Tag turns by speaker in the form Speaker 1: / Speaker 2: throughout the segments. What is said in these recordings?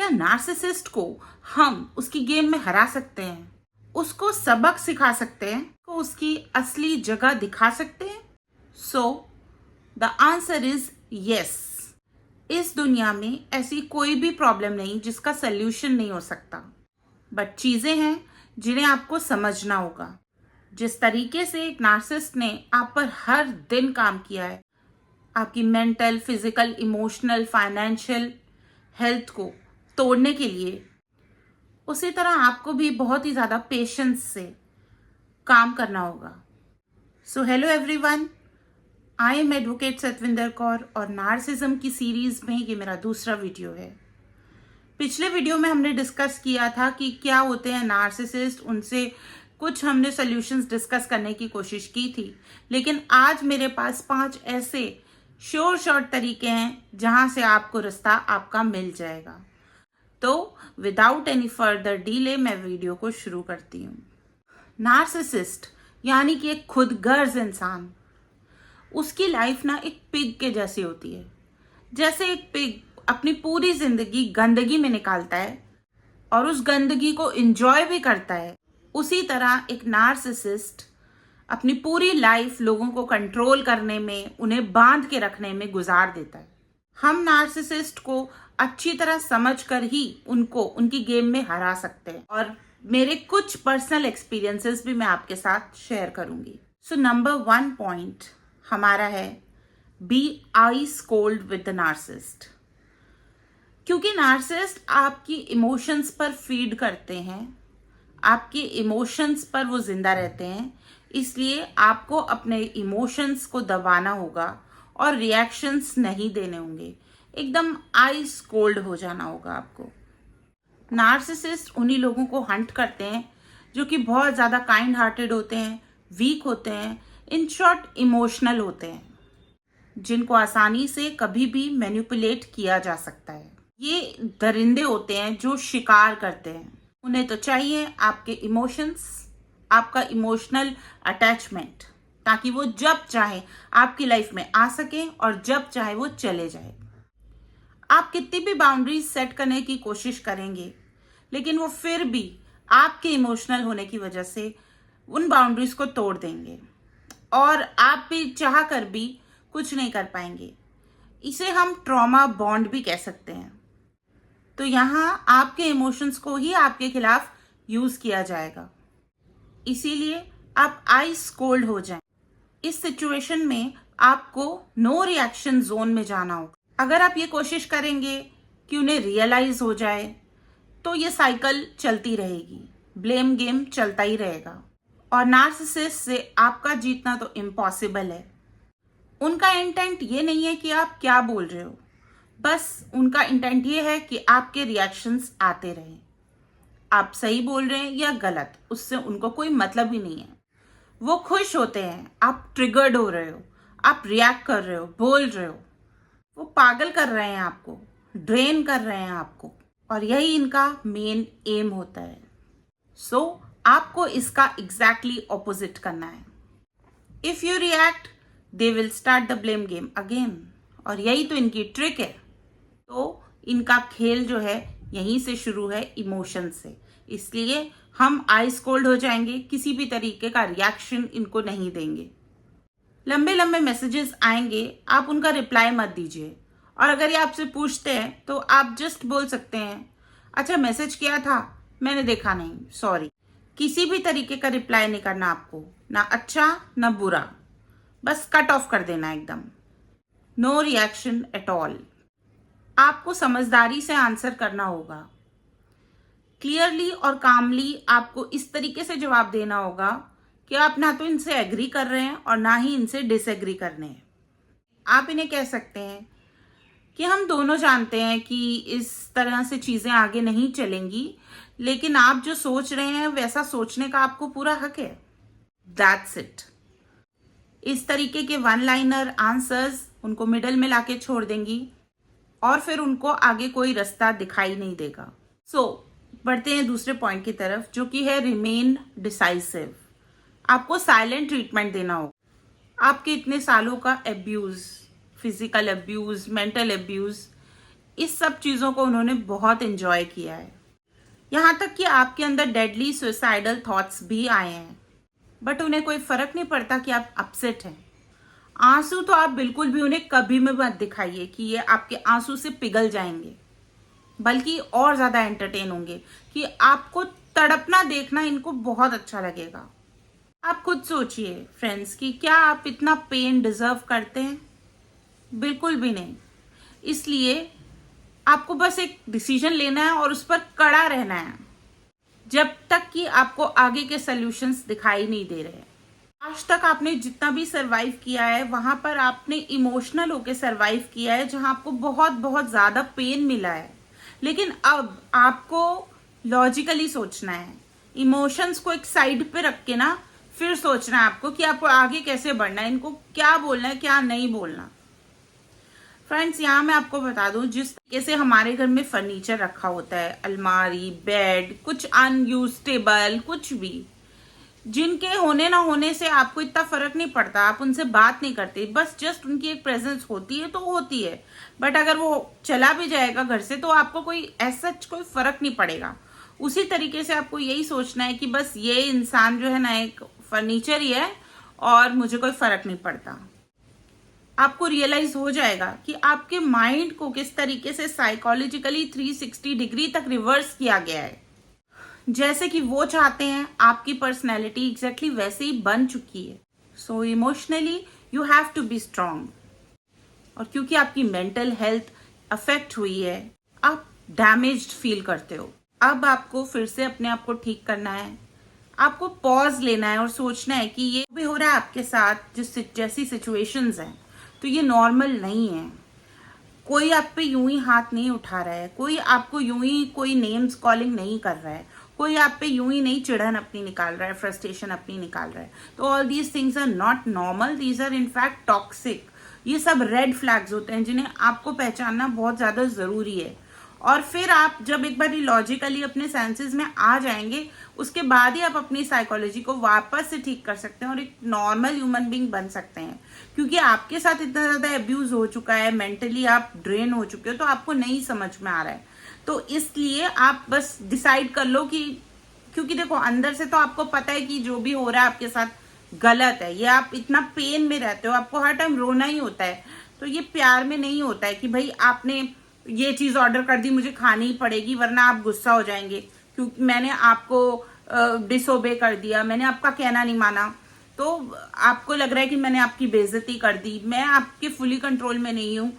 Speaker 1: क्या नार्सिसिस्ट को हम उसकी गेम में हरा सकते हैं, उसको सबक सिखा सकते हैं, को उसकी असली जगह दिखा सकते हैं? So the answer is yes. इस दुनिया में ऐसी कोई भी प्रॉब्लम नहीं जिसका सल्यूशन नहीं हो सकता, बट चीजें हैं जिन्हें आपको समझना होगा। जिस तरीके से एक नार्सिसिस्ट ने आप पर हर दिन काम किया है, आपकी mental, physical, emotional, financial health को तोड़ने के लिए, उसी तरह आपको भी बहुत ही ज़्यादा पेशेंस से काम करना होगा। So hello everyone, I am advocate Satwinder Kaur और नार्सिज्म की सीरीज में ये मेरा दूसरा वीडियो है। पिछले वीडियो में हमने डिस्कस किया था कि क्या होते हैं नार्सिसिस्ट, उनसे कुछ हमने सॉल्यूशंस डिस्कस करने की कोशिश की थी, लेकिन आज मेरे पास 5 ऐसे श्योर शॉर्ट तरीके हैं जहां से आपको रास्ता आपका मिल जाएगा। तो विदाउट एनी फर्दर डिले मैं वीडियो को शुरू करती हूँ। नार्सिसिस्ट यानी कि एक खुदगर्ज इंसान, उसकी लाइफ ना एक पिग के जैसी होती है। जैसे एक पिग अपनी पूरी जिंदगी गंदगी में निकालता है और उस गंदगी को एंजॉय भी करता है, उसी तरह एक नार्सिसिस्ट अपनी पूरी लाइफ लोगों को कंट्रोल करने में, उन्हें बांध के रखने में गुजार देता है। हम नार्सिसिस्ट को अच्छी तरह समझकर ही उनको उनकी गेम में हरा सकते हैं, और मेरे कुछ पर्सनल एक्सपीरियंसेस भी मैं आपके साथ शेयर करूंगी। सो नंबर 1 पॉइंट हमारा है, be ice cold with the narcissist. क्योंकि नार्सिसिस्ट आपकी इमोशंस पर फीड करते हैं, आपके इमोशंस पर वो जिंदा रहते हैं, इसलिए आपको अपने इमोशंस को दबाना होगा और रिएक्शंस नहीं देने होंगे। एकदम आइस कोल्ड हो जाना होगा आपको। नार्सिसिस्ट उन्हीं लोगों को हंट करते हैं जो कि बहुत ज़्यादा काइंड हार्टेड होते हैं, वीक होते हैं, इन शॉर्ट इमोशनल होते हैं, जिनको आसानी से कभी भी मैनिपुलेट किया जा सकता है। ये दरिंदे होते हैं जो शिकार करते हैं। उन्हें तो चाहिए आपके इमोशंस, आपका इमोशनल अटैचमेंट, ताकि वो जब चाहे आपकी लाइफ में आ सके और जब चाहे वो चले जाए। आप कितनी भी बाउंड्रीज सेट करने की कोशिश करेंगे, लेकिन वो फिर भी आपके इमोशनल होने की वजह से उन बाउंड्रीज को तोड़ देंगे और आप भी चाह कर भी कुछ नहीं कर पाएंगे। इसे हम ट्रॉमा बॉन्ड भी कह सकते हैं। तो यहाँ आपके इमोशंस को ही आपके खिलाफ यूज किया जाएगा, इसीलिए आप आइस कोल्ड हो जाएं। इस सिचुएशन में आपको नो रिएक्शन जोन में जाना होगा। अगर आप ये कोशिश करेंगे कि उन्हें रियलाइज हो जाए, तो ये साइकिल चलती रहेगी, ब्लेम गेम चलता ही रहेगा, और नार्सिसिस्ट से आपका जीतना तो इम्पॉसिबल है। उनका इंटेंट ये नहीं है कि आप क्या बोल रहे हो, बस उनका इंटेंट ये है कि आपके रिएक्शंस आते रहें। आप सही बोल रहे हैं या गलत, उससे उनको कोई मतलब ही नहीं है। वो खुश होते हैं आप ट्रिगर्ड हो रहे हो, आप रिएक्ट कर रहे हो, बोल रहे हो। वो पागल कर रहे हैं आपको, ड्रेन कर रहे हैं आपको, और यही इनका मेन एम होता है। सो आपको इसका एग्जैक्टली ऑपोजिट करना है। If you react, they will start the blame game again, और यही तो इनकी ट्रिक है। तो इनका खेल जो है यहीं से शुरू है, इमोशन से। इसलिए हम आइस कोल्ड हो जाएंगे, किसी भी तरीके का रिएक्शन इनको नहीं देंगे। लंबे लंबे मैसेजेस आएंगे, आप उनका रिप्लाई मत दीजिए, और अगर ये आपसे पूछते हैं तो आप जस्ट बोल सकते हैं, अच्छा मैसेज किया था, मैंने देखा नहीं, सॉरी। किसी भी तरीके का रिप्लाई नहीं करना आपको, ना अच्छा ना बुरा, बस कट ऑफ कर देना एकदम। No reaction at all. आपको समझदारी से आंसर करना होगा, क्लियरली और कामली आपको इस तरीके से जवाब देना होगा कि आप ना तो इनसे एग्री कर रहे हैं और ना ही इनसे डिसएग्री करने हैं। आप इन्हें कह सकते हैं कि हम दोनों जानते हैं कि इस तरह से चीज़ें आगे नहीं चलेंगी, लेकिन आप जो सोच रहे हैं वैसा सोचने का आपको पूरा हक है। That's it. इस तरीके के 1 लाइनर आंसर्स उनको मिडल में लाके छोड़ देंगी, और फिर उनको आगे कोई रास्ता दिखाई नहीं देगा। सो बढ़ते हैं दूसरे पॉइंट की तरफ, जो कि है रिमेन डिसाइसिव। आपको साइलेंट ट्रीटमेंट देना होगा। आपके इतने सालों का abuse, physical abuse, mental abuse, इस सब चीज़ों को उन्होंने बहुत एंजॉय किया है। यहाँ तक कि आपके अंदर डेडली सुसाइडल थॉट्स भी आए हैं, बट उन्हें कोई फर्क नहीं पड़ता कि आप अपसेट हैं। आंसू तो आप बिल्कुल भी उन्हें कभी भी मत दिखाइए कि ये आपके आंसू से पिघल जाएंगे, बल्कि और ज़्यादा एंटरटेन होंगे कि आपको तड़पना देखना इनको बहुत अच्छा लगेगा। आप खुद सोचिए फ्रेंड्स कि क्या आप इतना पेन डिजर्व करते हैं? बिल्कुल भी नहीं। इसलिए आपको बस एक डिसीजन लेना है और उस पर कड़ा रहना है जब तक कि आपको आगे के सॉल्यूशंस दिखाई नहीं दे रहे। आज तक आपने जितना भी सरवाइव किया है वहां पर आपने इमोशनल होके सरवाइव किया है, जहां आपको बहुत बहुत ज्यादा पेन मिला है। लेकिन अब आपको लॉजिकली सोचना है, इमोशंस को एक साइड पे रख के ना फिर सोचना है आपको कि आपको आगे कैसे बढ़ना है, इनको क्या बोलना है क्या नहीं बोलना। फ्रेंड्स, यहाँ मैं आपको बता दूं, जिस तरीके से हमारे घर में फर्नीचर रखा होता है, अलमारी, बेड, कुछ अनयूज टेबल, कुछ भी, जिनके होने ना होने से आपको इतना फर्क नहीं पड़ता, आप उनसे बात नहीं करते, बस जस्ट उनकी एक प्रेजेंस होती है तो होती है। बट अगर वो चला भी जाएगा घर से तो आपको कोई ऐसा कोई फर्क नहीं पड़ेगा। उसी तरीके से आपको यही सोचना है कि बस ये इंसान जो है ना एक फर्नीचर ही है और मुझे कोई फर्क नहीं पड़ता। आपको रियलाइज हो जाएगा कि आपके माइंड को किस तरीके से साइकोलॉजिकली 360 डिग्री तक रिवर्स किया गया है। जैसे कि वो चाहते हैं आपकी पर्सनैलिटी एग्जैक्टली वैसे ही बन चुकी है। So emotionally you have to be strong. और क्योंकि आपकी मेंटल हेल्थ अफेक्ट हुई है, आप डैमेज्ड फील करते हो। अब आपको फिर से अपने आप को ठीक करना है। आपको पॉज लेना है और सोचना है कि ये भी हो रहा है आपके साथ, जैसी सिचुएशंस हैं, तो ये नॉर्मल नहीं है। कोई आप पे यूं ही हाथ नहीं उठा रहा है, कोई आपको यूं ही कोई नेम्स कॉलिंग नहीं कर रहा है, कोई आप पे यूं ही नहीं चिढ़न अपनी निकाल रहा है, फ्रस्ट्रेशन अपनी निकाल रहा है। तो all these things are not normal, these are in fact toxic. ये सब रेड फ्लैग्स होते हैं जिन्हें आपको पहचानना बहुत ज्यादा जरूरी है। और फिर आप जब एक बार लॉजिकली अपने सेंसेस में आ जाएंगे, उसके बाद ही आप अपनी साइकोलॉजी को वापस से ठीक कर सकते हैं और एक नॉर्मल ह्यूमन बीइंग बन सकते हैं। क्योंकि आपके साथ इतना ज्यादा अब्यूज हो चुका है, मेंटली आप ड्रेन हो चुके हो, तो आपको नहीं समझ में आ रहा है। तो इसलिए आप बस डिसाइड कर लो कि, क्योंकि देखो अंदर से तो आपको पता है कि जो भी हो रहा है आपके साथ गलत है। ये आप इतना पेन में रहते हो, आपको हर टाइम रोना ही होता है। तो ये प्यार में नहीं होता है कि भाई आपने ये चीज ऑर्डर कर दी, मुझे खानी ही पड़ेगी वरना आप गुस्सा हो जाएंगे क्योंकि मैंने आपको डिसोबे कर दिया, मैंने आपका कहना नहीं माना, तो आपको लग रहा है कि मैंने आपकी बेइज्जती कर दी, मैं आपके फुली कंट्रोल में नहीं हूं।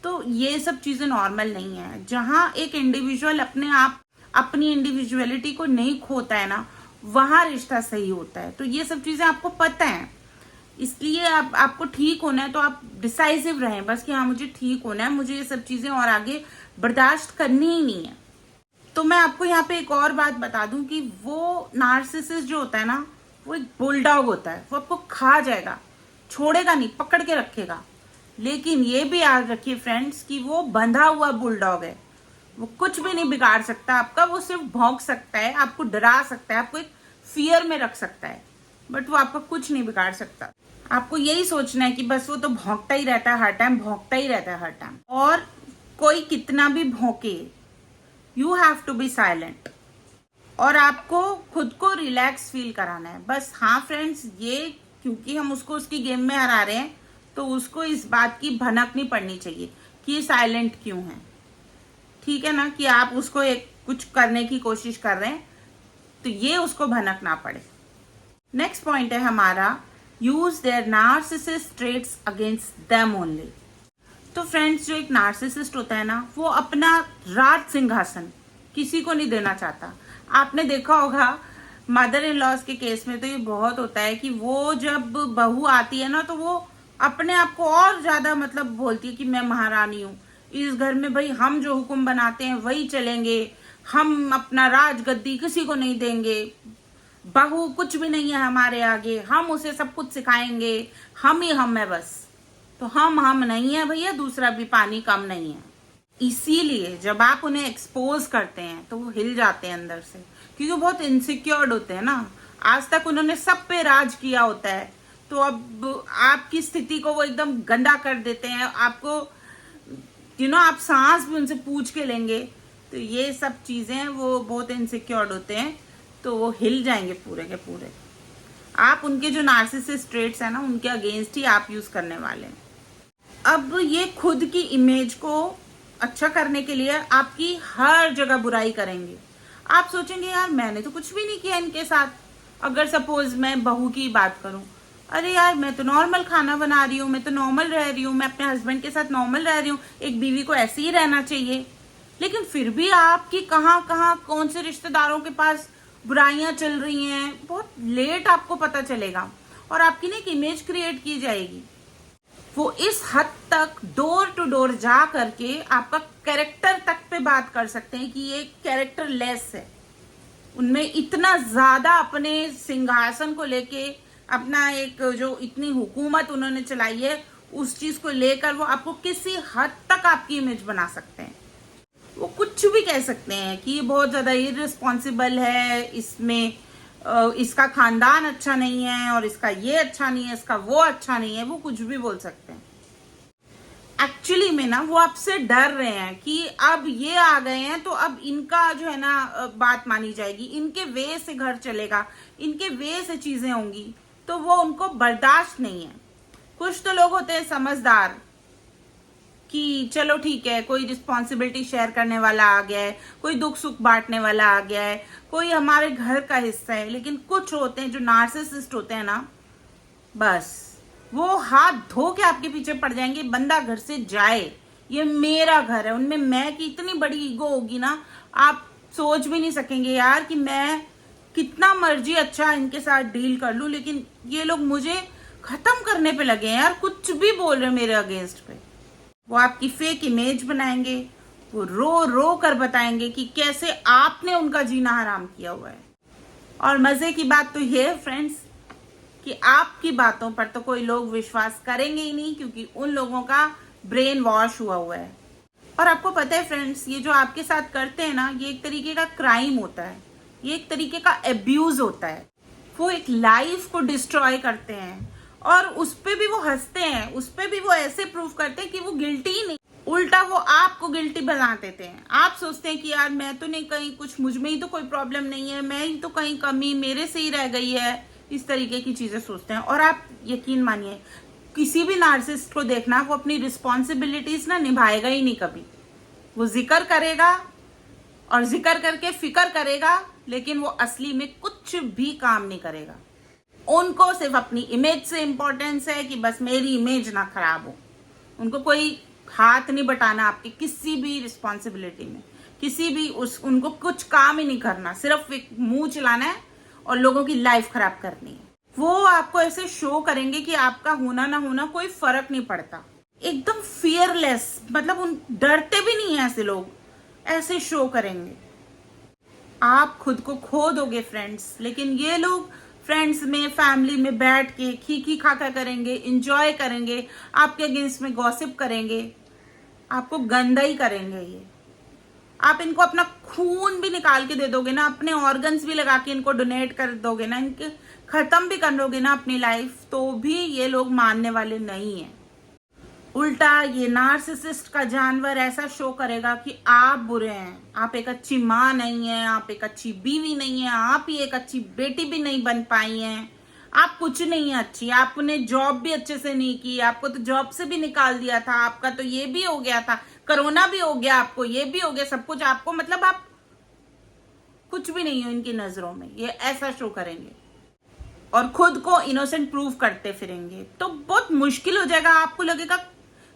Speaker 1: तो ये सब चीजें नॉर्मल नहीं है। जहां एक इंडिविजुअल अपने आप अपनी इंडिविजुअलिटी को नहीं खोता है ना, वहां रिश्ता सही होता है। तो ये सब चीजें आपको पता है, इसलिए आपको ठीक होना है तो आप डिसाइसिव रहें बस कि हाँ मुझे ठीक होना है, मुझे ये सब चीजें और आगे बर्दाश्त करनी ही नहीं है। तो मैं आपको यहाँ पे एक और बात बता दूं कि वो नार्सिसिस्ट जो होता है ना, वो एक बुलडॉग होता है। वो आपको खा जाएगा, छोड़ेगा नहीं, पकड़ के रखेगा। लेकिन ये भी याद रखिए फ्रेंड्स कि वो बंधा हुआ बुलडॉग है, वो कुछ भी नहीं बिगाड़ सकता आपका। वो सिर्फ भौंक सकता है, आपको डरा सकता है, आपको एक फियर में रख सकता है, बट वो आपका कुछ नहीं बिगाड़ सकता। आपको यही सोचना है कि बस वो तो भौंकता ही रहता है हर टाइम, भौंकता ही रहता है हर टाइम। और कोई कितना भी भौंके, you have to be silent. और आपको खुद को रिलैक्स फील कराना है बस। हाँ फ्रेंड्स, ये क्योंकि हम उसको उसकी गेम में हरा रहे हैं तो उसको इस बात की भनक नहीं पड़नी चाहिए कि ये साइलेंट क्यों है। ठीक है ना, कि आप उसको एक कुछ करने की कोशिश कर रहे हैं तो ये उसको भनक ना पड़े। नेक्स्ट पॉइंट है हमारा, use their narcissist traits against them only. तो फ्रेंड्स, जो एक नार्सिसिस्ट होता है ना, वो अपना राज सिंहासन किसी को नहीं देना चाहता। आपने देखा होगा मदर इन लॉज के केस में तो ये बहुत होता है कि वो जब बहू आती है ना तो वो अपने आप को और ज्यादा मतलब बोलती है कि मैं महारानी हूँ इस घर में, भाई हम जो हुक्म बनाते हैं वही चलेंगे, हम अपना राज गद्दी किसी को नहीं देंगे, बहू कुछ भी नहीं है हमारे आगे, हम उसे सब कुछ सिखाएंगे, हम ही हम है बस। तो हम नहीं है भैया, दूसरा भी पानी कम नहीं है। इसीलिए जब आप उन्हें एक्सपोज करते हैं तो वो हिल जाते हैं अंदर से, क्योंकि वो बहुत इनसिक्योर्ड होते हैं ना। आज तक उन्होंने सब पे राज किया होता है, तो अब आपकी स्थिति को वो एकदम गंदा कर देते हैं, आपको आप सांस भी उनसे पूछ के लेंगे तो ये सब चीजें वो बहुत इनसिक्योर्ड होते हैं, तो वो हिल जाएंगे पूरे के पूरे। आप उनके जो नार्सिसिस्ट ट्रेट्स है ना, उनके अगेंस्ट ही आप यूज करने वाले हैं। अब ये खुद की इमेज को अच्छा करने के लिए आपकी हर जगह बुराई करेंगे। आप सोचेंगे यार मैंने तो कुछ भी नहीं किया इनके साथ। अगर सपोज मैं बहू की बात करूं, अरे यार मैं तो नॉर्मल खाना बना रही हूँ, मैं तो नॉर्मल रह रही हूँ, मैं अपने हस्बैंड के साथ नॉर्मल रह रही हूँ, एक बीवी को ऐसे ही रहना चाहिए। लेकिन फिर भी आपकी कहाँ कहाँ कौन से रिश्तेदारों के पास बुराइयां चल रही हैं, बहुत लेट आपको पता चलेगा और आपकी ना एक इमेज क्रिएट की जाएगी। वो इस हद तक डोर टू डोर जा करके आपका कैरेक्टर तक पे बात कर सकते हैं कि ये कैरेक्टर लेस है। उनमें इतना ज्यादा अपने सिंहासन को लेके अपना एक जो इतनी हुकूमत उन्होंने चलाई है, उस चीज को लेकर वो आपको किसी हद तक आपकी इमेज बना सकते हैं। वो कुछ भी कह सकते हैं कि ये बहुत ज्यादा इररिस्पॉन्सिबल है, इसमें इसका खानदान अच्छा नहीं है और इसका ये अच्छा नहीं है, इसका वो अच्छा नहीं है, वो कुछ भी बोल सकते हैं। एक्चुअली में ना वो आपसे डर रहे हैं कि अब ये आ गए हैं तो अब इनका जो है ना बात मानी जाएगी, इनके वे से घर चलेगा, इनके वे से चीजें होंगी, तो वो उनको बर्दाश्त नहीं है। कुछ तो लोग होते हैं समझदार कि चलो ठीक है, कोई रिस्पॉन्सिबिलिटी शेयर करने वाला आ गया है, कोई दुख सुख बांटने वाला आ गया है, कोई हमारे घर का हिस्सा है। लेकिन कुछ होते हैं जो नार्सिसिस्ट होते हैं ना, बस वो हाथ धो के आपके पीछे पड़ जाएंगे, बंदा घर से जाए, ये मेरा घर है। उनमें मैं की इतनी बड़ी ईगो होगी ना, आप सोच भी नहीं सकेंगे यार कि मैं कितना मर्जी अच्छा इनके साथ डील कर लूं, लेकिन ये लोग मुझे खत्म करने पे लगे हैं यार, कुछ भी बोल रहे मेरे अगेंस्ट पे। वो आपकी फेक इमेज बनाएंगे, वो रो रो कर बताएंगे कि कैसे आपने उनका जीना हराम किया हुआ है। और मजे की बात तो ये है फ्रेंड्स कि आपकी बातों पर तो कोई लोग विश्वास करेंगे ही नहीं, क्योंकि उन लोगों का ब्रेन वॉश हुआ है। और आपको पता है फ्रेंड्स, ये जो आपके साथ करते हैं ना, ये एक तरीके का क्राइम होता है, ये एक तरीके का एब्यूज होता है। वो एक लाइफ को डिस्ट्रॉय करते हैं और उस पे भी वो हंसते हैं, उस पे भी वो ऐसे प्रूव करते हैं कि वो गिल्टी ही नहीं, उल्टा वो आपको गिल्टी बना देते हैं। आप सोचते हैं कि यार मैं तो नहीं, कहीं कुछ मुझ में ही तो कोई प्रॉब्लम नहीं है, मैं ही तो कहीं कमी मेरे से ही रह गई है, इस तरीके की चीजें सोचते हैं। और आप यकीन मानिए, किसी भी नार्सिसिस्ट को देखना, वो अपनी रिस्पॉन्सिबिलिटीज ना निभाएगा ही नहीं कभी। वो जिक्र करेगा और जिक्र करके फिक्र करेगा, लेकिन वो असली में कुछ भी काम नहीं करेगा। उनको सिर्फ अपनी इमेज से इंपॉर्टेंस है कि बस मेरी इमेज ना खराब हो। उनको कोई हाथ नहीं बटाना आपकी किसी भी रिस्पॉन्सिबिलिटी में, किसी भी उनको कुछ काम ही नहीं करना, सिर्फ एक मुंह चलाना है और लोगों की लाइफ खराब करनी है। वो आपको ऐसे शो करेंगे कि आपका होना ना होना कोई फर्क नहीं पड़ता, एकदम फियरलेस, मतलब उन डरते भी नहीं है ऐसे लोग, ऐसे शो करेंगे। आप खुद को खो दोगे फ्रेंड्स। लेकिन ये लोग फ्रेंड्स में, फैमिली में बैठ के खी खाका करेंगे, इंजॉय करेंगे, आपके अगेंस्ट में गॉसिप करेंगे, आपको गंदा ही करेंगे। ये आप इनको अपना खून भी निकाल के दे दोगे ना, अपने ऑर्गन्स भी लगा के इनको डोनेट कर दोगे ना, इनके खत्म भी कर दोगे ना अपनी लाइफ, तो भी ये लोग मानने वाले नहीं है। उल्टा ये नार्सिसिस्ट का जानवर ऐसा शो करेगा कि आप बुरे हैं, आप एक अच्छी माँ नहीं है, आप एक अच्छी बीवी नहीं है, आप ही एक अच्छी बेटी भी नहीं बन पाई हैं, आप कुछ नहीं है अच्छी, आपने जॉब भी अच्छे से नहीं की, आपको तो जॉब से भी निकाल दिया था, आपका तो ये भी हो गया था, कोरोना भी हो गया, आपको ये भी हो गया, सब कुछ आपको, मतलब आप कुछ भी नहीं हो इनकी नजरों में। ये ऐसा शो करेंगे और खुद को इनोसेंट प्रूव करते फिरेंगे, तो बहुत मुश्किल हो जाएगा। आपको लगेगा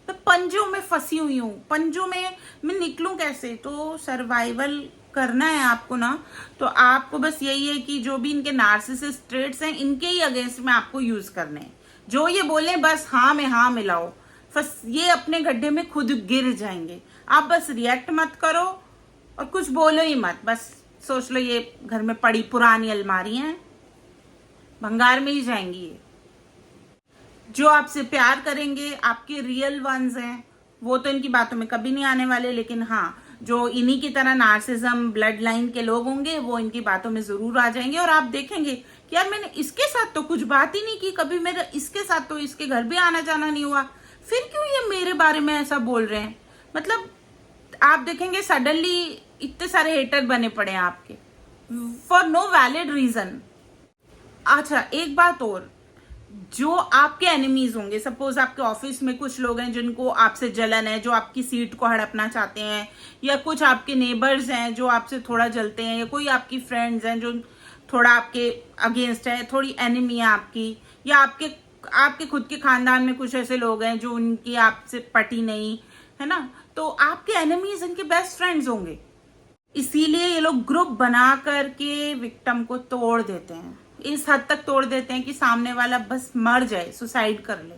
Speaker 1: मैं पंजों में फंसी हुई हूँ, पंजों में मैं निकलूं कैसे। तो सर्वाइवल करना है आपको ना, तो आपको बस यही है कि जो भी इनके नार्सिसिस्ट ट्रेट्स हैं, इनके ही अगेंस्ट में आपको यूज करने हैं। जो ये बोले बस हाँ में हाँ मिलाओ, बस ये अपने गड्ढे में खुद गिर जाएंगे। आप बस रिएक्ट मत करो और कुछ बोलो ही मत, बस सोच लो ये घर में पड़ी पुरानी अलमारी हैं, भंगार में ही जाएंगी ये। जो आपसे प्यार करेंगे, आपके रियल वंस हैं, वो तो इनकी बातों में कभी नहीं आने वाले। लेकिन हाँ, जो इन्हीं की तरह नार्सिज्म ब्लड लाइन के लोग होंगे, वो इनकी बातों में जरूर आ जाएंगे। और आप देखेंगे कि यार मैंने इसके साथ तो कुछ बात ही नहीं की कभी, मेरा इसके साथ तो इसके घर भी आना जाना नहीं हुआ, फिर क्यों ये मेरे बारे में ऐसा बोल रहे हैं। मतलब आप देखेंगे सडनली इतने सारे हेटर बने पड़े हैं आपके फॉर नो वैलिड रीजन। अच्छा एक बात और, जो आपके एनिमीज होंगे, सपोज आपके ऑफिस में कुछ लोग हैं जिनको आपसे जलन है, जो आपकी सीट को हड़पना चाहते हैं, या कुछ आपके नेबर्स हैं जो आपसे थोड़ा जलते हैं, या कोई आपकी फ्रेंड्स हैं जो थोड़ा आपके अगेंस्ट है, थोड़ी एनिमी है आपकी, या आपके खुद के खानदान में कुछ ऐसे लोग हैं जो उनकी आपसे पटी नहीं है ना, तो आपके एनिमीज इनके बेस्ट फ्रेंड्स होंगे। इसीलिए ये लोग ग्रुप बना करके विक्टिम को तोड़ देते हैं, इस हद तक तोड़ देते हैं कि सामने वाला बस मर जाए, सुसाइड कर ले।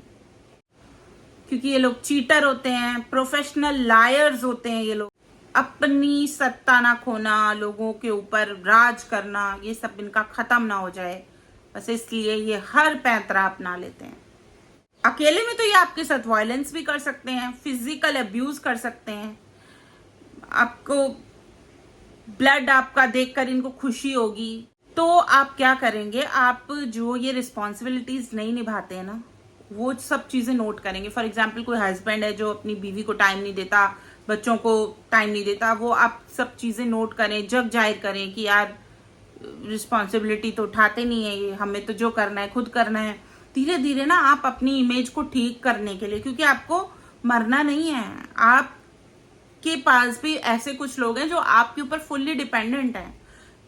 Speaker 1: क्योंकि ये लोग चीटर होते हैं, प्रोफेशनल लायर्स होते हैं, ये लोग अपनी सत्ता ना खोना, लोगों के ऊपर राज करना, ये सब इनका खत्म ना हो जाए, बस इसलिए ये हर पैंतरा अपना लेते हैं। अकेले में तो ये आपके साथ वायलेंस भी कर सकते हैं, फिजिकल अब्यूज कर सकते हैं, आपको ब्लड आपका देखकर इनको खुशी होगी, तो आप क्या करेंगे, आप जो ये रिस्पॉन्सिबिलिटीज नहीं निभाते हैं ना, वो सब चीजें नोट करेंगे। फॉर एग्जाम्पल कोई हस्बैंड है जो अपनी बीवी को टाइम नहीं देता, बच्चों को टाइम नहीं देता, वो आप सब चीजें नोट करें, जग जाहिर करें कि यार रिस्पॉन्सिबिलिटी तो उठाते नहीं है ये, हमें तो जो करना है खुद करना है। धीरे धीरे ना आप अपनी इमेज को ठीक करने के लिए, क्योंकि आपको मरना नहीं है, आपके पास भी ऐसे कुछ लोग हैं जो आपके ऊपर फुल्ली डिपेंडेंट हैं,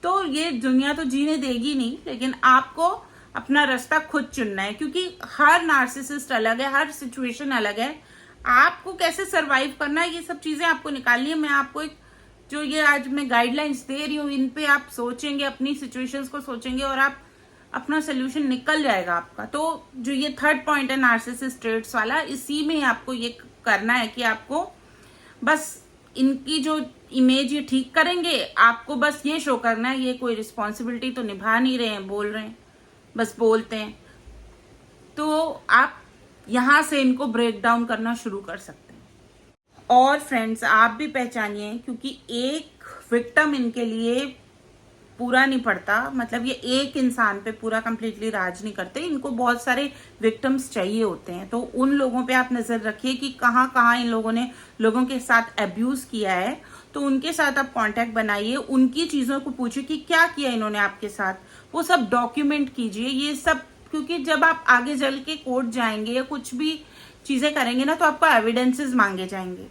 Speaker 1: तो ये दुनिया तो जीने देगी नहीं, लेकिन आपको अपना रास्ता खुद चुनना है। क्योंकि हर नार्सिसिस्ट अलग है, हर सिचुएशन अलग है, आपको कैसे सरवाइव करना है ये सब चीजें आपको निकालनी है। मैं आपको एक जो ये आज मैं गाइडलाइंस दे रही हूँ, इन पे आप सोचेंगे, अपनी सिचुएशंस को सोचेंगे और आप अपना सोल्यूशन निकल जाएगा आपका। तो जो ये थर्ड पॉइंट है नार्सिसिस्ट ट्रेट्स वाला, इसी में आपको ये करना है कि आपको बस इनकी जो इमेज ये ठीक करेंगे, आपको बस ये शो करना है ये कोई रिस्पॉन्सिबिलिटी तो निभा नहीं रहे हैं, बोल रहे हैं, बस बोलते हैं। तो आप यहां से इनको ब्रेक डाउन करना शुरू कर सकते हैं। और फ्रेंड्स आप भी पहचानिए, क्योंकि एक विक्टिम इनके लिए पूरा नहीं पड़ता, मतलब ये एक इंसान पे पूरा कंप्लीटली राज नहीं करते, इनको बहुत सारे विक्टिम्स चाहिए होते हैं। तो उन लोगों पे आप नजर रखिए कि कहाँ कहाँ इन लोगों ने लोगों के साथ अब्यूज किया है, तो उनके साथ आप कांटेक्ट बनाइए, उनकी चीजों को पूछिए कि क्या किया इन्होंने आपके साथ, वो सब डॉक्यूमेंट कीजिए ये सब। क्योंकि जब आप आगे चल के कोर्ट जाएंगे या कुछ भी चीजें करेंगे ना, तो आपको एविडेंसेस मांगे जाएंगे।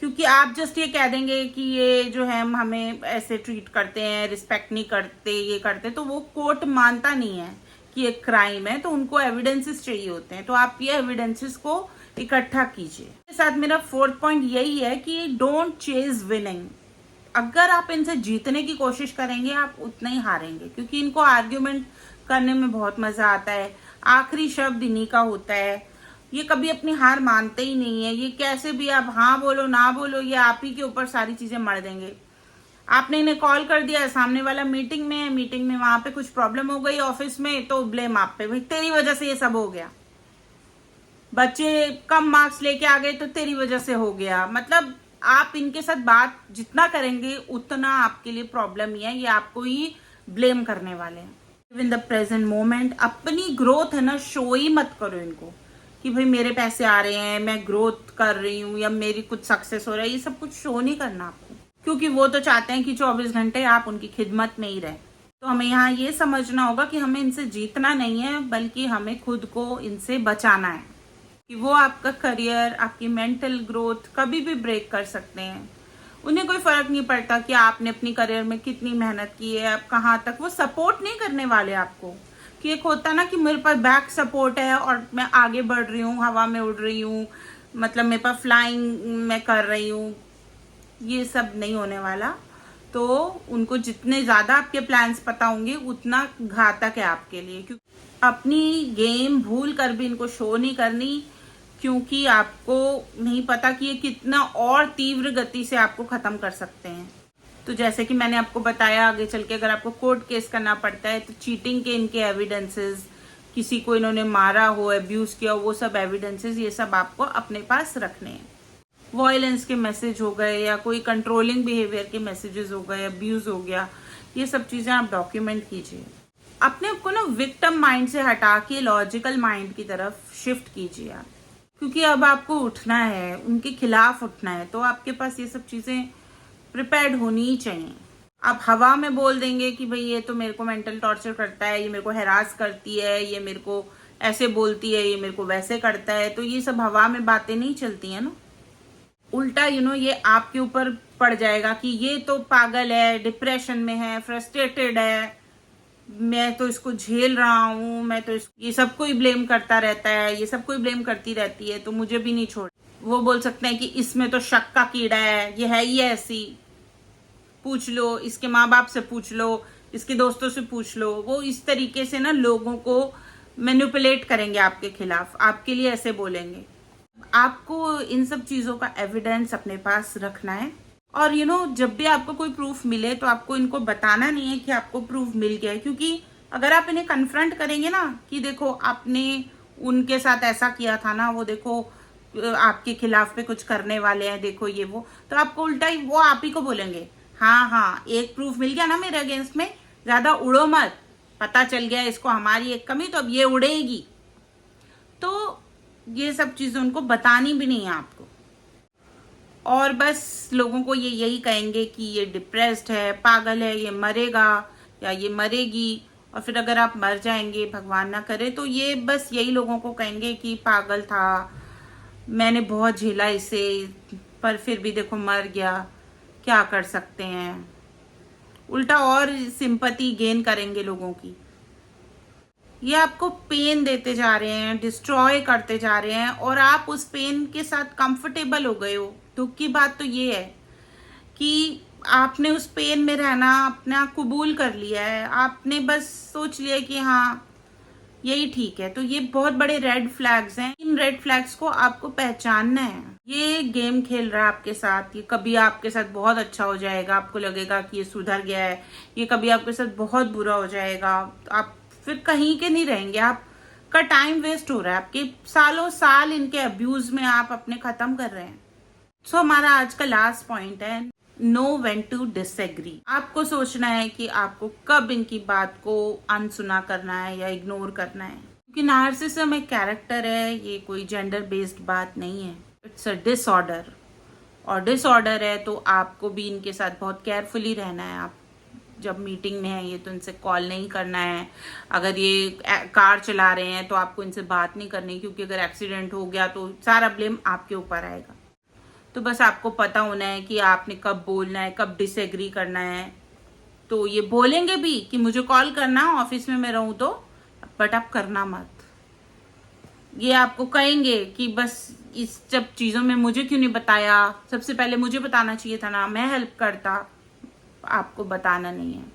Speaker 1: क्योंकि आप जस्ट ये कह देंगे कि ये जो है हमें ऐसे ट्रीट करते हैं, रिस्पेक्ट नहीं करते, ये करते, तो वो कोर्ट मानता नहीं है कि ये क्राइम है, तो उनको एविडेंसेस चाहिए होते हैं। तो आप ये एविडेंसेस को इकट्ठा कीजिए। इसके साथ मेरा फोर्थ पॉइंट यही है कि डोंट चेज विनिंग। अगर आप इनसे जीतने की कोशिश करेंगे आप उतना ही हारेंगे, क्योंकि इनको आर्ग्यूमेंट करने में बहुत मजा आता है, आखिरी शब्द इन्हीं का होता है, ये कभी अपनी हार मानते ही नहीं है। ये कैसे भी आप हाँ बोलो ना बोलो, ये आप ही के ऊपर सारी चीजें मर देंगे। आपने इन्हें कॉल कर दिया, सामने वाला मीटिंग में है, मीटिंग में वहां पे कुछ प्रॉब्लम हो गई ऑफिस में, तो ब्लेम आप पे, भाई तेरी वजह से ये सब हो गया। बच्चे कम मार्क्स लेके आ गए तो तेरी वजह से हो गया। मतलब आप इनके साथ बात जितना करेंगे उतना आपके लिए प्रॉब्लम ही है, ये आपको ही ब्लेम करने वाले हैं। इन द प्रेजेंट मोमेंट अपनी ग्रोथ है ना शो ही मत करो इनको कि भाई मेरे पैसे आ रहे हैं, मैं ग्रोथ कर रही हूँ, या मेरी कुछ सक्सेस हो रहा है, ये सब कुछ शो नहीं करना आपको, क्योंकि वो तो चाहते हैं कि 24 घंटे आप उनकी खिदमत में ही रहे। तो हमें यहाँ ये समझना होगा कि हमें इनसे जीतना नहीं है, बल्कि हमें खुद को इनसे बचाना है, कि वो आपका करियर, आपकी मेंटल ग्रोथ कभी भी ब्रेक कर सकते हैं। उन्हें कोई फर्क नहीं पड़ता कि आपने अपनी करियर में कितनी मेहनत की है, आप कहाँ तक, वो सपोर्ट नहीं करने वाले आपको। कि एक होता ना कि मेरे पास बैक सपोर्ट है और मैं आगे बढ़ रही हूँ, हवा में उड़ रही हूँ, मतलब मेरे पास फ्लाइंग मैं कर रही हूँ, ये सब नहीं होने वाला। तो उनको जितने ज्यादा आपके प्लान्स पता होंगे उतना घातक है आपके लिए। क्योंकि अपनी गेम भूल कर भी इनको शो नहीं करनी, क्योंकि आपको नहीं पता कि ये कितना और तीव्र गति से आपको खत्म कर सकते हैं। तो जैसे कि मैंने आपको बताया, आगे चल के अगर आपको कोर्ट केस करना पड़ता है तो चीटिंग के इनके एविडेंसेस, किसी को इन्होंने मारा हो, अब्यूज किया हो, वो सब एविडेंसेस, ये सब आपको अपने पास रखने हैं। वायलेंस के मैसेज हो गए या कोई कंट्रोलिंग बिहेवियर के मैसेजेस हो गए, अब्यूज हो गया, ये सब चीजें आप डॉक्यूमेंट कीजिए। अपने को ना विक्टिम माइंड से हटा के लॉजिकल माइंड की तरफ शिफ्ट कीजिए आप, क्योंकि अब आपको उठना है, उनके खिलाफ उठना है, तो आपके पास ये सब चीज़ें प्रिपेयर्ड होनी ही चाहिए। आप हवा में बोल देंगे कि भाई ये तो मेरे को मेंटल टॉर्चर करता है, ये मेरे को हैरास करती है, ये मेरे को ऐसे बोलती है, ये मेरे को वैसे करता है, तो ये सब हवा में बातें नहीं चलती हैं ना। उल्टा ये आपके ऊपर पड़ जाएगा कि ये तो पागल है, डिप्रेशन में है, फ्रस्ट्रेटेड है, मैं तो इसको झेल रहा हूँ, मैं तो ये सबको ही ब्लेम करता रहता है, ये सबको ही ब्लेम करती रहती है, तो मुझे भी नहीं छोड़। वो बोल सकते हैं कि इसमें तो शक का कीड़ा है, ये है ही ऐसी, पूछ लो, इसके माँ बाप से पूछ लो, इसके दोस्तों से पूछ लो। वो इस तरीके से ना लोगों को मैनिपुलेट करेंगे आपके खिलाफ, आपके लिए ऐसे बोलेंगे। आपको इन सब चीजों का एविडेंस अपने पास रखना है, और जब भी आपको कोई प्रूफ मिले तो आपको इनको बताना नहीं है कि आपको प्रूफ मिल गया है, क्योंकि अगर आप इन्हें कन्फ्रंट करेंगे ना कि देखो आपने उनके साथ ऐसा किया था ना, वो देखो आपके खिलाफ पे कुछ करने वाले हैं, देखो ये वो, तो आपको उल्टा ही वो आप ही को बोलेंगे, हाँ हाँ एक प्रूफ मिल गया ना मेरे अगेंस्ट में, ज्यादा उड़ो मत, पता चल गया इसको हमारी एक कमी, तो अब ये उड़ेगी। तो ये सब चीजें उनको बतानी भी नहीं है आपको, और बस लोगों को ये यही कहेंगे कि ये डिप्रेस्ड है, पागल है, ये मरेगा या ये मरेगी, और फिर अगर आप मर जाएंगे, भगवान ना करे, तो ये बस यही लोगों को कहेंगे कि पागल था, मैंने बहुत झेला इसे, पर फिर भी देखो मर गया, क्या कर सकते हैं। उल्टा और सिंपैथी गेन करेंगे लोगों की। ये आपको पेन देते जा रहे हैं, डिस्ट्रॉय करते जा रहे हैं, और आप उस पेन के साथ कंफर्टेबल हो गए हो। दुख की बात तो ये है कि आपने उस पेन में रहना अपना कबूल कर लिया है, आपने बस सोच लिया कि हाँ यही ठीक है। तो ये बहुत बड़े रेड फ्लैग्स हैं, इन रेड फ्लैग्स को आपको पहचानना है। ये गेम खेल रहा है आपके साथ, ये कभी आपके साथ बहुत अच्छा हो जाएगा, आपको लगेगा कि ये सुधर गया है, ये कभी आपके साथ बहुत बुरा हो जाएगा, आप फिर कहीं के नहीं रहेंगे, आपका टाइम वेस्ट हो रहा है, आपके सालों साल इनके अब्यूज में आप अपने खत्म कर रहे हैं। सो हमारा आज का लास्ट पॉइंट है, नो व्हेन टू डिसएग्री। आपको सोचना है कि आपको कब इनकी बात को अनसुना करना है या इग्नोर करना है, क्योंकि नार्सिसिज्म एक कैरेक्टर है, ये कोई जेंडर बेस्ड बात नहीं है, इट्स अ डिसऑर्डर। और डिसऑर्डर है तो आपको भी इनके साथ बहुत केयरफुली रहना है। आप जब मीटिंग में है ये तो इनसे कॉल नहीं करना है, अगर ये कार चला रहे हैं तो आपको इनसे बात नहीं करनी, क्योंकि अगर एक्सीडेंट हो गया तो सारा ब्लेम आपके ऊपर आएगा। तो बस आपको पता होना है कि आपने कब बोलना है, कब डिसएग्री करना है। तो ये बोलेंगे भी कि मुझे कॉल करना, ऑफिस में मैं रहूं तो, बट आप करना मत। ये आपको कहेंगे कि बस इस सब चीजों में मुझे क्यों नहीं बताया, सबसे पहले मुझे बताना चाहिए था ना, मैं हेल्प करता। आपको बताना नहीं है।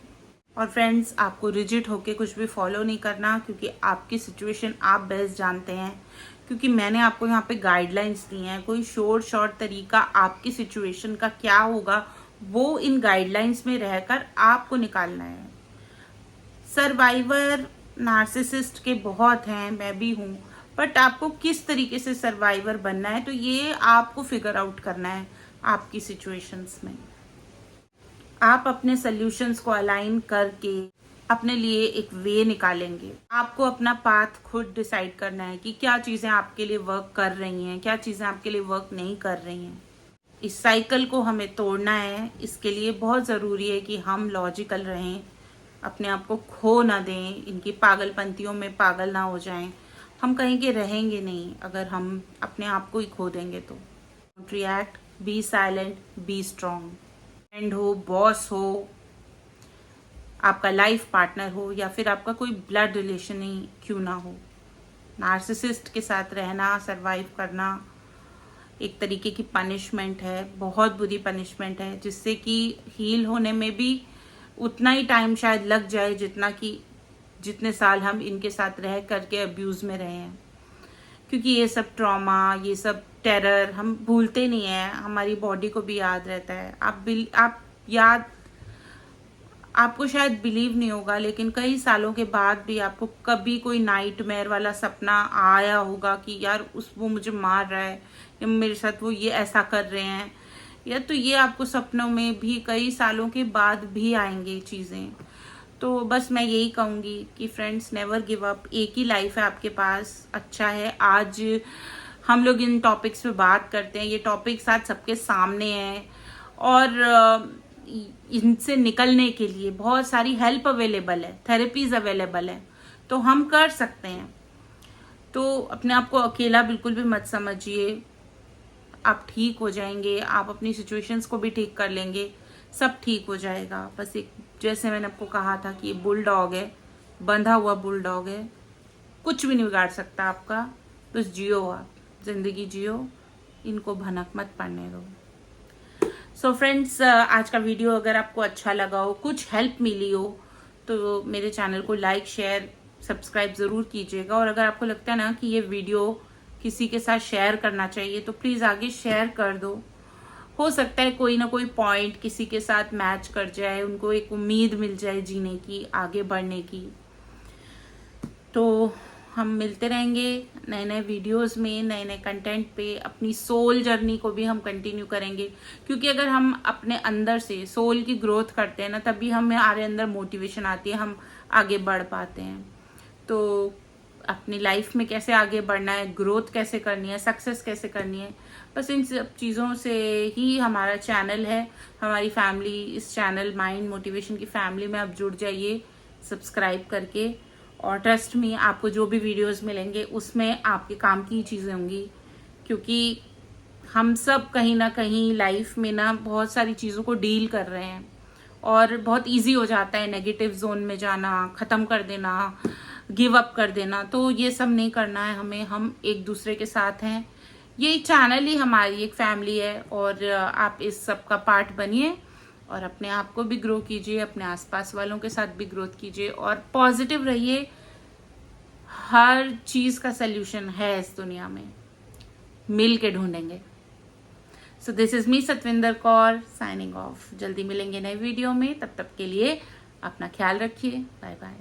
Speaker 1: और फ्रेंड्स, आपको रिजिड होके कुछ भी फॉलो नहीं करना, क्योंकि आपकी सिचुएशन आप बेस्ट जानते हैं। क्योंकि मैंने आपको यहाँ पे गाइडलाइंस दी हैं, कोई शॉर्ट तरीका आपकी सिचुएशन का क्या होगा वो इन गाइडलाइंस में रहकर आपको निकालना है। सर्वाइवर नार्सिसिस्ट के बहुत हैं, मैं भी हूँ, बट आपको किस तरीके से सर्वाइवर बनना है तो ये आपको फिगर आउट करना है आपकी सिचुएशंस में। आप अपने सॉल्यूशंस को अलाइन करके अपने लिए एक वे निकालेंगे। आपको अपना पाथ खुद डिसाइड करना है कि क्या चीजें आपके लिए वर्क कर रही हैं, क्या चीजें आपके लिए वर्क नहीं कर रही हैं। इस साइकिल को हमें तोड़ना है। इसके लिए बहुत ज़रूरी है कि हम लॉजिकल रहें, अपने आप को खो ना दें, इनकी पागलपंतियों में पागल ना हो जाएं। हम कहीं के रहेंगे नहीं अगर हम अपने आप को ही खो देंगे तो। React, be silent, be strong. Friend हो, बॉस हो, आपका लाइफ पार्टनर हो, या फिर आपका कोई ब्लड रिलेशन ही क्यों ना हो, नार्सिसिस्ट के साथ रहना, सरवाइव करना एक तरीके की पनिशमेंट है, बहुत बुरी पनिशमेंट है, जिससे कि हील होने में भी उतना ही टाइम शायद लग जाए जितने साल हम इनके साथ रह करके अब्यूज में रहे हैं। क्योंकि ये सब ट्रॉमा, ये सब टेरर हम भूलते नहीं है, हमारी बॉडी को भी याद रहता है। आपको शायद बिलीव नहीं होगा, लेकिन कई सालों के बाद भी आपको कभी कोई नाइटमेयर वाला सपना आया होगा कि यार वो मुझे मार रहा है, या मेरे साथ वो ये ऐसा कर रहे हैं, या तो ये आपको सपनों में भी कई सालों के बाद भी आएंगे चीज़ें। तो बस मैं यही कहूँगी कि फ्रेंड्स, नेवर गिव अप। एक ही लाइफ है आपके पास, अच्छा है आज हम लोग इन टॉपिक्स पे बात करते हैं, ये टॉपिक्स आज सबके सामने हैं और इनसे निकलने के लिए बहुत सारी हेल्प अवेलेबल है, थेरेपीज अवेलेबल है, तो हम कर सकते हैं। तो अपने आप को अकेला बिल्कुल भी मत समझिए, आप ठीक हो जाएंगे, आप अपनी सिचुएशंस को भी ठीक कर लेंगे, सब ठीक हो जाएगा। बस एक, जैसे मैंने आपको कहा था कि ये बुलडॉग है, बंधा हुआ बुलडॉग है, कुछ भी नहीं बिगाड़ सकता आपका, बस जियो, आप जिंदगी जियो, इनको भनक मत पड़ने दो। सो फ्रेंड्स, आज का वीडियो अगर आपको अच्छा लगा हो, कुछ हेल्प मिली हो, तो मेरे चैनल को लाइक, शेयर, सब्सक्राइब ज़रूर कीजिएगा। और अगर आपको लगता है ना कि ये वीडियो किसी के साथ शेयर करना चाहिए, तो प्लीज़ आगे शेयर कर दो। हो सकता है कोई ना कोई पॉइंट किसी के साथ मैच कर जाए, उनको एक उम्मीद मिल जाए जीने की, आगे बढ़ने की। तो हम मिलते रहेंगे नए नए वीडियोस में, नए नए कंटेंट पे। अपनी सोल जर्नी को भी हम कंटिन्यू करेंगे, क्योंकि अगर हम अपने अंदर से सोल की ग्रोथ करते हैं ना, तभी हमारे अंदर मोटिवेशन आती है, हम आगे बढ़ पाते हैं। तो अपनी लाइफ में कैसे आगे बढ़ना है, ग्रोथ कैसे करनी है, सक्सेस कैसे करनी है, बस इन सब चीज़ों से ही हमारा चैनल है, हमारी फैमिली, इस चैनल माइंड मोटिवेशन की फैमिली में आप जुड़ जाइए सब्सक्राइब करके। और ट्रस्ट में आपको जो भी वीडियोस मिलेंगे उसमें आपके काम की चीज़ें होंगी, क्योंकि हम सब कहीं ना कहीं लाइफ में ना बहुत सारी चीज़ों को डील कर रहे हैं और बहुत इजी हो जाता है नेगेटिव जोन में जाना, ख़त्म कर देना, गिव अप कर देना। तो ये सब नहीं करना है हमें, हम एक दूसरे के साथ हैं, ये चैनल ही हमारी एक फैमिली है और आप इस सब का पार्ट बनिए और अपने आप को भी ग्रो कीजिए, अपने आसपास वालों के साथ भी ग्रोथ कीजिए और पॉजिटिव रहिए। हर चीज़ का सल्यूशन है इस दुनिया में, मिल के ढूंढेंगे। So this is me Satwinder Kaur signing off. जल्दी मिलेंगे नए वीडियो में, तब तक के लिए अपना ख्याल रखिए। Bye bye.